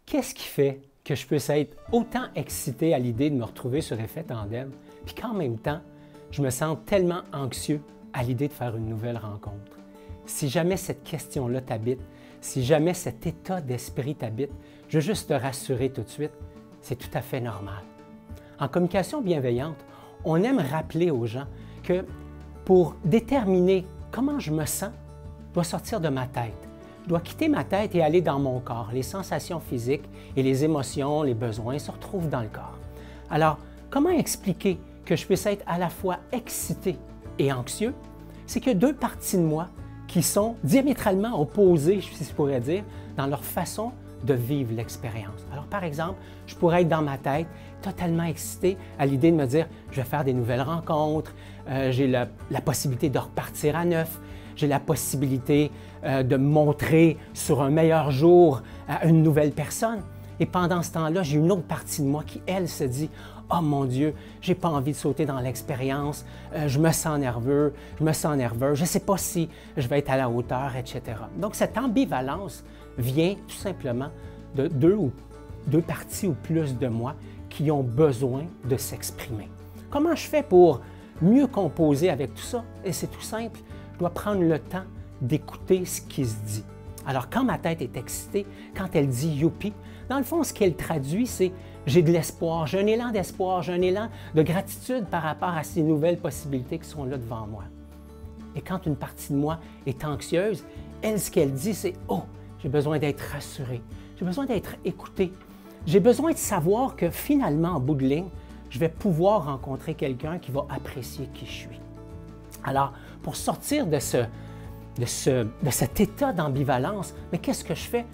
Qu'est-ce qui fait que je puisse être autant excité à l'idée de me retrouver sur Effet Tandem, puis qu'en même temps, je me sens tellement anxieux à l'idée de faire une nouvelle rencontre? Si jamais cette question-là t'habite, si jamais cet état d'esprit t'habite, je veux juste te rassurer tout de suite, c'est tout à fait normal. En communication bienveillante, on aime rappeler aux gens que pour déterminer comment je me sens, je dois sortir de ma tête. Je dois quitter ma tête et aller dans mon corps. Les sensations physiques et les émotions, les besoins se retrouvent dans le corps. Alors, comment expliquer que je puisse être à la fois excité et anxieux? C'est qu'il y a deux parties de moi qui sont diamétralement opposées, si je pourrais dire, dans leur façon de vivre l'expérience. Alors, par exemple, je pourrais être dans ma tête totalement excité à l'idée de me dire « je vais faire des nouvelles rencontres, j'ai la possibilité de repartir à neuf, j'ai la possibilité de me montrer sur un meilleur jour à une nouvelle personne. » Et pendant ce temps-là, j'ai une autre partie de moi qui, elle, se dit « oh mon Dieu, j'ai pas envie de sauter dans l'expérience, je me sens nerveux, je me sens nerveux, je ne sais pas si je vais être à la hauteur, etc. » Donc, cette ambivalence vient tout simplement de deux parties ou plus de moi qui ont besoin de s'exprimer. Comment je fais pour mieux composer avec tout ça? Et c'est tout simple, je dois prendre le temps d'écouter ce qui se dit. Alors, quand ma tête est excitée, quand elle dit « youpi », dans le fond, ce qu'elle traduit, c'est « j'ai de l'espoir, j'ai un élan d'espoir, j'ai un élan de gratitude par rapport à ces nouvelles possibilités qui sont là devant moi ». Et quand une partie de moi est anxieuse, elle, ce qu'elle dit, c'est « oh, j'ai besoin d'être rassurée, j'ai besoin d'être écoutée, j'ai besoin de savoir que finalement, en bout de ligne, je vais pouvoir rencontrer quelqu'un qui va apprécier qui je suis. » Alors, pour sortir de cet état d'ambivalence, mais qu'est-ce que je fais?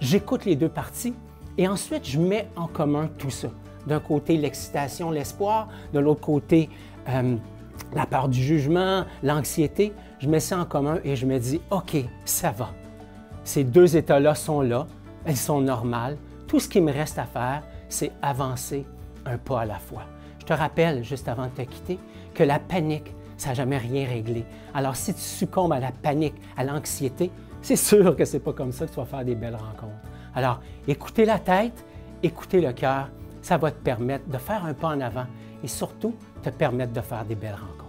J'écoute les deux parties et ensuite, je mets en commun tout ça. D'un côté, l'excitation, l'espoir, de l'autre côté, la peur du jugement, l'anxiété. Je mets ça en commun et je me dis « OK, ça va. Ces deux états-là sont là, elles sont normales. Tout ce qui me reste à faire, c'est avancer un pas à la fois. » Je te rappelle, juste avant de te quitter, que la panique, ça n'a jamais rien réglé. Alors, si tu succombes à la panique, à l'anxiété, c'est sûr que ce n'est pas comme ça que tu vas faire des belles rencontres. Alors, écoutez la tête, écoutez le cœur, ça va te permettre de faire un pas en avant et surtout te permettre de faire des belles rencontres.